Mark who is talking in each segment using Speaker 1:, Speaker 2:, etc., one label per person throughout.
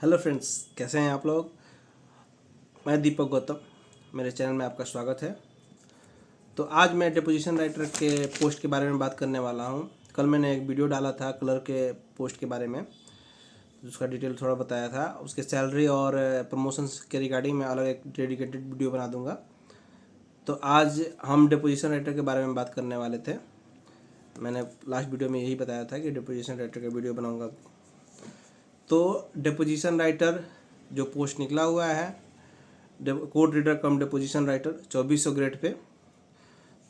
Speaker 1: Hello friends, कैसे हैं आप लोग। मैं दीपक गौतम, मेरे चैनल में आपका स्वागत है। तो आज मैं डिपोजिशन राइटर के पोस्ट के बारे में बात करने वाला हूं। कल मैंने एक वीडियो डाला था क्लर्क के पोस्ट के बारे में, उसका डिटेल थोड़ा बताया था। उसके सैलरी और प्रमोशंस के रिगार्डिंग मैं अलग एक डेडिकेटेड वीडियो बना दूंगा। तो आज हम डिपोजिशन राइटर के बारे में बात करने वाले थे। मैंने लास्ट वीडियो में यही बताया था कि डिपोजिशन राइटर का वीडियो बनाऊँगा। तो डिपोजिशन राइटर जो पोस्ट निकला हुआ है, code reader cum deposition writer 2400 grade pay.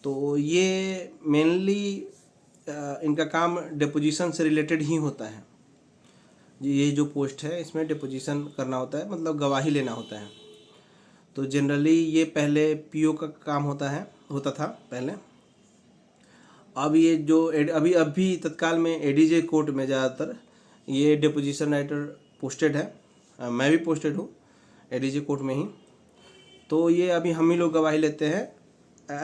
Speaker 1: तो ये मेनली इनका काम डिपोजिशन से रिलेटेड ही होता है। ये जो पोस्ट है इसमें डिपोजिशन करना होता है, मतलब गवाही लेना होता है। तो जनरली ये पहले पीओ का काम होता था पहले। अब ये जो अभी तत्काल में एडीजे कोर्ट में ज़्यादातर ये डिपोजिशन राइटर पोस्टेड है। मैं भी पोस्टेड हूँ एडीजे कोर्ट में ही। तो ये अभी हम ही लोग गवाही लेते हैं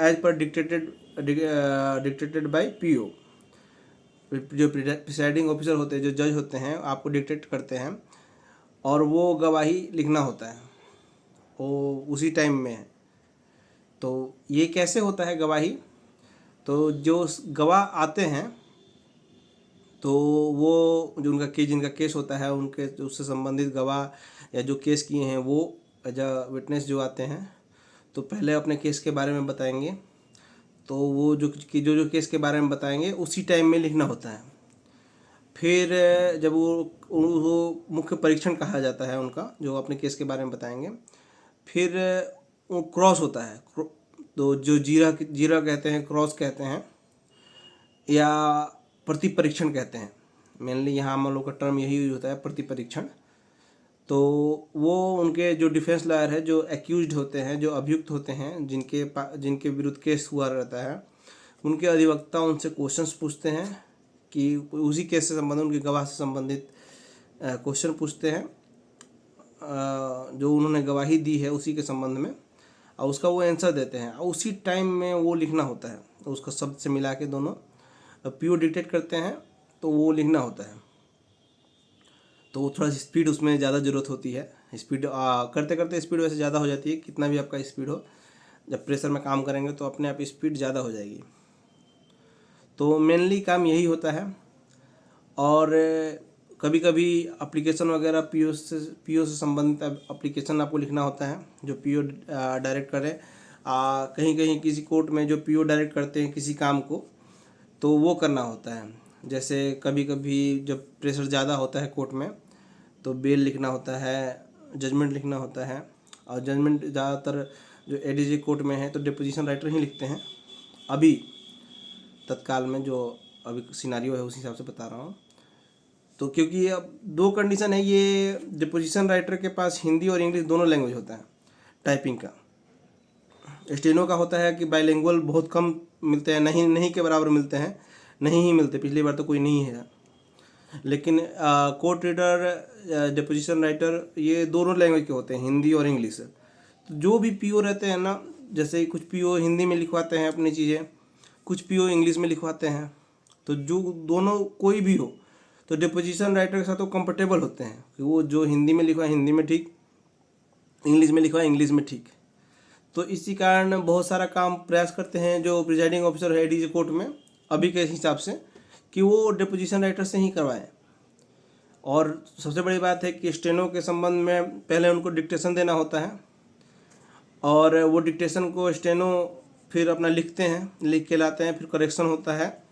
Speaker 1: as per dictated by PO. जो प्रिसाइडिंग ऑफिसर होते हैं, जो जज होते हैं, आपको डिक्टेट करते हैं और वो गवाही लिखना होता है, वो उसी टाइम में है। तो ये कैसे होता है गवाही? तो जो गवाह आते हैं तो वो जो जिनका केस होता है, उनके उससे संबंधित गवाह या जो केस किए हैं वो एज अ विटनेस जो आते हैं, तो पहले अपने केस के बारे में बताएंगे। तो वो जो केस के बारे में बताएंगे उसी टाइम में लिखना होता है। फिर जब वो मुख्य परीक्षण कहा जाता है उनका, जो अपने केस के बारे में बताएंगे। फिर वो क्रॉस होता है, तो जो जीरा कहते हैं, क्रॉस कहते हैं, या प्रति परीक्षण कहते हैं। मेनली यहाँ हम लोग का टर्म यही यूज होता है, प्रति परीक्षण। तो वो उनके जो डिफेंस लॉयर है, जो एक्यूज्ड होते हैं, जो अभियुक्त होते हैं, जिनके विरुद्ध केस हुआ रहता है, उनके अधिवक्ता उनसे क्वेश्चंस पूछते हैं कि उसी केस से संबंधित, उनके गवाह से संबंधित क्वेश्चन पूछते हैं जो उन्होंने गवाही दी है उसी के संबंध में, और उसका वो आंसर देते हैं। और उसी टाइम में वो लिखना होता है, तो उसका शब्द से मिला के दोनों पीओ डिक्टेट करते हैं, तो वो लिखना होता है। तो वो थोड़ा सी स्पीड उसमें ज़्यादा ज़रूरत होती है। स्पीड करते करते स्पीड वैसे ज़्यादा हो जाती है, कितना भी आपका स्पीड हो, जब प्रेशर में काम करेंगे तो अपने आप स्पीड ज़्यादा हो जाएगी। तो मेनली काम यही होता है। और कभी कभी एप्लीकेशन वगैरह पीओ से संबंधित एप्लीकेशन आपको लिखना होता है, जो पीओ डायरेक्ट करे। कहीं कहीं किसी कोर्ट में जो पीओ डायरेक्ट करते हैं किसी काम को, तो वो करना होता है। जैसे कभी कभी जब प्रेशर ज़्यादा होता है कोर्ट में, तो बेल लिखना होता है, जजमेंट लिखना होता है। और जजमेंट ज़्यादातर जो एडीजे कोर्ट में है तो डिपोजिशन राइटर ही लिखते हैं। अभी तत्काल में जो अभी सिनारियो है उस हिसाब से बता रहा हूँ। तो क्योंकि अब दो कंडीशन है, ये डिपोजिशन राइटर के पास हिंदी और इंग्लिश दोनों लैंग्वेज होता है टाइपिंग का। स्टेनो का होता है कि बाइलिंगुअल बहुत कम मिलते हैं, नहीं के बराबर मिलते हैं, नहीं ही मिलते, पिछली बार तो कोई नहीं है। लेकिन कोर्ट रीडर, डिपोजिशन राइटर, ये दोनों लैंग्वेज के होते हैं, हिंदी और इंग्लिश। तो जो भी पीओ रहते हैं ना, जैसे कुछ पीओ हिंदी में लिखवाते हैं अपनी चीज़ें, कुछ पीओ इंग्लिश में लिखवाते हैं। तो जो दोनों कोई भी हो, तो डिपोजिशन राइटर के साथ वो कंफर्टेबल होते हैं कि वो जो हिंदी में लिखवा हिंदी में ठीक, इंग्लिश में लिखवा इंग्लिश में ठीक। तो इसी कारण बहुत सारा काम प्रयास करते हैं जो प्रिजाइडिंग ऑफिसर है एडीजे कोर्ट में अभी के हिसाब से, कि वो डिपोजिशन राइटर से ही करवाएं। और सबसे बड़ी बात है कि स्टेनो के संबंध में पहले उनको डिक्टेशन देना होता है, और वो डिक्टेशन को स्टेनो फिर अपना लिखते हैं, लिख के लाते हैं, फिर करेक्शन होता है,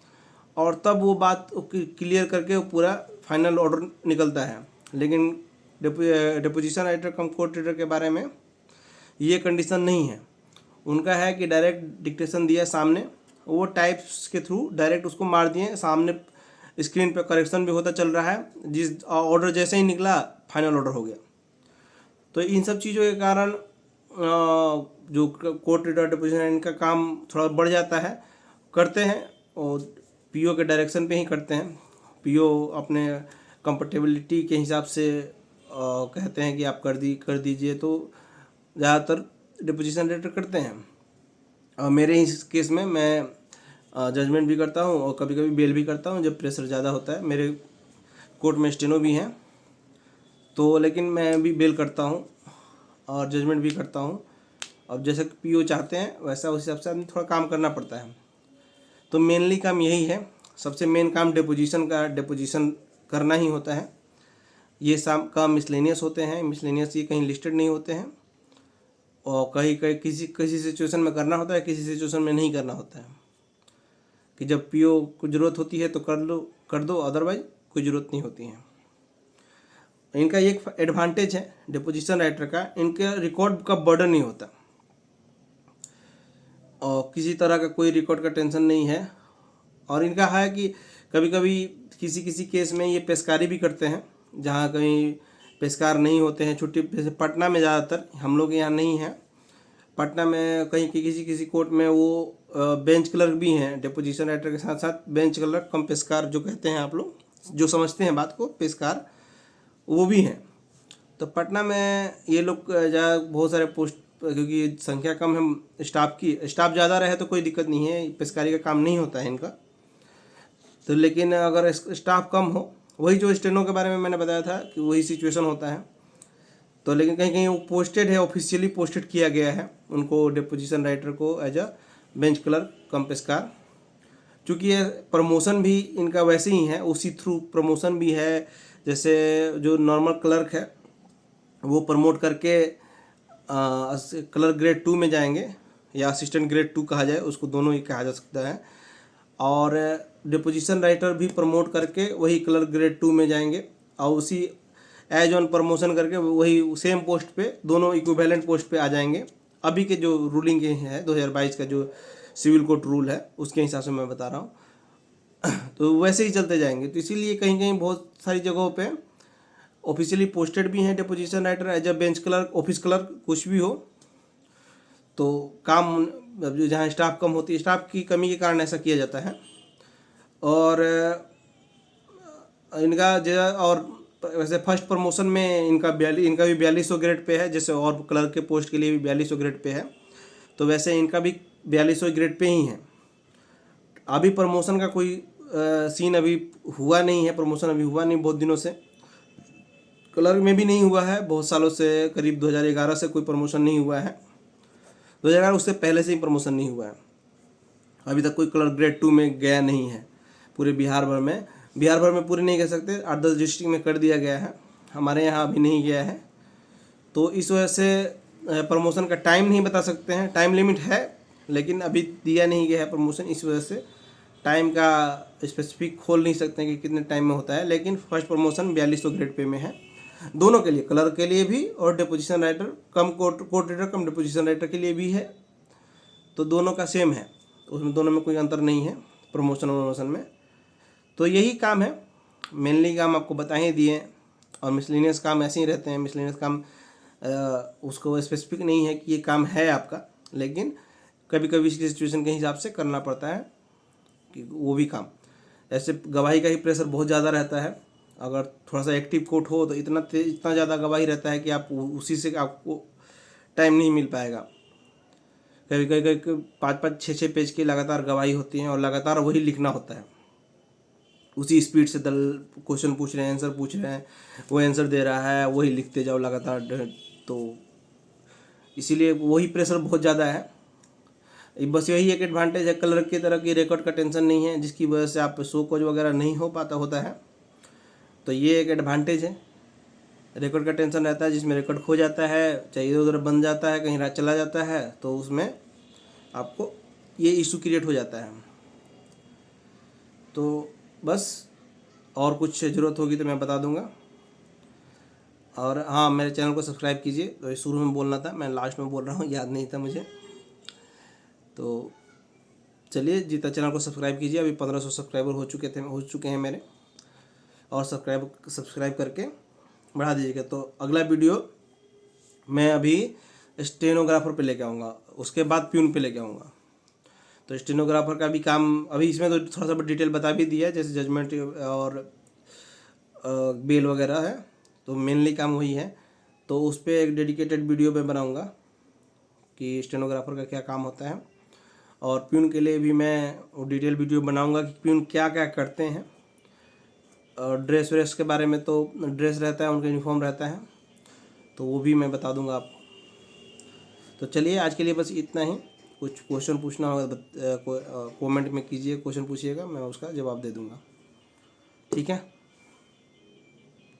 Speaker 1: और तब वो बात क्लियर करके वो पूरा फाइनल ऑर्डर निकलता है। लेकिन deposition writer cum court reader के बारे में ये कंडीशन नहीं है। उनका है कि डायरेक्ट डिक्टेशन दिया सामने, वो टाइप्स के थ्रू डायरेक्ट उसको मार दिए सामने, स्क्रीन पे करेक्शन भी होता चल रहा है, जिस ऑर्डर जैसे ही निकला फाइनल ऑर्डर हो गया। तो इन सब चीज़ों के कारण जो कोर्ट रीडर डिपोजिशन इनका काम थोड़ा बढ़ जाता है, करते हैं और पीओ के डायरेक्शन पे ही करते हैं। पीओ अपने कंफर्टेबिलिटी के हिसाब से कहते हैं कि आप कर दीजिए, तो ज़्यादातर डिपोजिशन राइटर करते हैं। मेरे इस केस में मैं जजमेंट भी करता हूँ और कभी कभी बेल भी करता हूँ जब प्रेशर ज़्यादा होता है। मेरे कोर्ट में स्टेनो भी हैं, तो लेकिन मैं भी बेल करता हूँ और जजमेंट भी करता हूँ। अब जैसे पीओ चाहते हैं वैसा उस हिसाब से आदमी थोड़ा काम करना पड़ता है। तो मेनली काम यही है, सबसे मेन काम डिपोजिशन करना ही होता है। ये काम मिसलेनियस होते हैं, मिसलेनियस ये कहीं लिस्टेड नहीं होते हैं, और कहीं कहीं किसी किसी सिचुएशन में करना होता है, किसी सिचुएशन में नहीं करना होता है। कि जब पीओ को ज़रूरत होती है तो कर दो, अदरवाइज कोई ज़रूरत नहीं होती है। इनका एक एडवांटेज है डिपोजिशन राइटर का, इनके रिकॉर्ड का बर्डन नहीं होता और किसी तरह का कोई रिकॉर्ड का टेंशन नहीं है। और इनका है कि कभी कभी किसी किसी केस में ये पेशकारी भी करते हैं, जहाँ कहीं पेशकार नहीं होते हैं छुट्टी। जैसे पटना में ज़्यादातर, हम लोग यहाँ नहीं है, पटना में कहीं किसी किसी कोर्ट में वो बेंच क्लर्क भी हैं, डिपोजिशन राइटर के साथ साथ बेंच क्लर्क कम पेशकार जो कहते हैं आप लोग जो समझते हैं बात को, पेशकार वो भी हैं। तो पटना में ये लोग बहुत सारे पोस्ट, क्योंकि संख्या कम है स्टाफ की, स्टाफ ज़्यादा रहे तो कोई दिक्कत नहीं है, पेशकारी का काम नहीं होता है इनका। तो लेकिन अगर स्टाफ कम हो, वही जो स्टेनो के बारे में मैंने बताया था कि वही सिचुएशन होता है। तो लेकिन कहीं कहीं वो पोस्टेड है, ऑफिशियली पोस्टेड किया गया है उनको, डिपोजिशन राइटर को as a bench clerk cum पेशकार। चूँकि ये प्रमोशन भी इनका वैसे ही है, उसी थ्रू प्रमोशन भी है। जैसे जो नॉर्मल क्लर्क है वो प्रमोट करके क्लर्क ग्रेड 2 में जाएंगे, या असिस्टेंट ग्रेड 2 कहा जाए उसको, दोनों ही कहा जा सकता है। और डिपोजिशन राइटर भी प्रमोट करके वही क्लर्क ग्रेड 2 में जाएंगे, और उसी एज ऑन प्रमोशन करके वही सेम पोस्ट पे, दोनों इक्विवेलेंट पोस्ट पे आ जाएंगे। अभी के जो रूलिंग है 2022 का जो सिविल कोर्ट रूल है उसके हिसाब से मैं बता रहा हूँ। तो वैसे ही चलते जाएंगे। तो इसीलिए कहीं कहीं बहुत सारी जगहों पे ऑफिशियली पोस्टेड भी हैं deposition writer as a bench clerk, office clerk, कुछ भी हो। तो काम जहाँ स्टाफ कम होती है, स्टाफ की कमी के कारण ऐसा किया जाता है। और इनका जो, और वैसे फर्स्ट प्रमोशन में इनका भी 4200 ग्रेड पे है, जैसे और क्लर्क के पोस्ट के लिए भी 4200 ग्रेड पे है, तो वैसे इनका भी 4200 ग्रेड पे ही है। अभी प्रमोशन का कोई सीन अभी हुआ नहीं है, प्रमोशन अभी हुआ नहीं बहुत दिनों से, क्लर्क में भी नहीं हुआ है बहुत सालों से, करीब 2011 से कोई प्रमोशन नहीं हुआ है। 2011 उससे पहले से ही प्रमोशन नहीं हुआ है। अभी तक कोई क्लर्क ग्रेड 2 में गया नहीं है पूरे बिहार भर में पूरे नहीं कह सकते, 8-10 डिस्ट्रिक्ट में कर दिया गया है, हमारे यहाँ अभी नहीं गया है। तो इस वजह से प्रमोशन का टाइम नहीं बता सकते हैं, टाइम लिमिट है लेकिन अभी दिया नहीं गया है प्रमोशन, इस वजह से टाइम का स्पेसिफिक खोल नहीं सकते हैं कि कितने टाइम में होता है। लेकिन फर्स्ट प्रमोशन 4200 ग्रेड पे में है, दोनों के लिए, क्लर्क के लिए भी और deposition writer cum court reader cum deposition writer के लिए भी है। तो दोनों का सेम है, उसमें दोनों में कोई अंतर नहीं है प्रमोशन में। तो यही काम है, मेनली काम आपको बता ही दिए। और मिसलेनियस काम ऐसे ही रहते हैं, मिसलेनियस काम उसको स्पेसिफिक नहीं है कि ये काम है आपका, लेकिन कभी कभी इसकी सिचुएशन के हिसाब से करना पड़ता है कि वो भी काम। ऐसे गवाही का ही प्रेशर बहुत ज़्यादा रहता है, अगर थोड़ा सा एक्टिव कोर्ट हो तो इतना ज़्यादा गवाही रहता है कि आप उसी से आपको टाइम नहीं मिल पाएगा। कभी कभी 5-5, 6-6 पेज की लगातार गवाही होती है और लगातार वही लिखना होता है, उसी स्पीड से क्वेश्चन पूछ रहे हैं, आंसर पूछ रहे हैं, वो आंसर दे रहा है, वही लिखते जाओ लगातार। तो इसीलिए वही प्रेशर बहुत ज़्यादा है। बस यही एक एडवांटेज है, क्लर्क की तरह की रिकॉर्ड का टेंशन नहीं है, जिसकी वजह से आप शो कॉज वगैरह नहीं हो पाता होता है। तो ये एक एडवांटेज है, रिकॉर्ड का टेंशन रहता है, जिसमें रिकॉर्ड खो जाता है, चाहे इधर उधर बन जाता है, कहीं चला जाता है, तो उसमें आपको ये इशू क्रिएट हो जाता है। तो बस, और कुछ ज़रूरत होगी तो मैं बता दूंगा। और हाँ, मेरे चैनल को सब्सक्राइब कीजिए। तो ये शुरू में बोलना था, मैं लास्ट में बोल रहा हूँ, याद नहीं था मुझे। तो चलिए, जितना चैनल को सब्सक्राइब कीजिए, अभी 1500 सब्सक्राइबर हो चुके हैं मेरे, और सब्सक्राइब करके बढ़ा दीजिएगा। तो अगला वीडियो मैं अभी स्टेनोग्राफर पे लेके आऊँगा, उसके बाद प्यून पे लेके आऊँगा। तो स्टेनोग्राफर का भी काम अभी इसमें तो थोड़ा सा डिटेल बता भी दिया है, जैसे जजमेंट और बेल वगैरह है, तो मेनली काम वही है। तो उस पर एक डेडिकेटेड वीडियो मैं बनाऊँगा कि स्टेनोग्राफर का क्या काम होता है। और प्यून के लिए भी मैं डिटेल वीडियो बनाऊंगा कि प्यून क्या क्या करते हैं। ड्रेस व्रेस के बारे में तो ड्रेस रहता है, उनका यूनिफॉर्म रहता है, तो वो भी मैं बता दूंगा आपको। तो चलिए आज के लिए बस इतना ही। कुछ क्वेश्चन पूछना होगा तो कमेंट में कीजिए, क्वेश्चन पूछिएगा, मैं उसका जवाब दे दूंगा। ठीक है।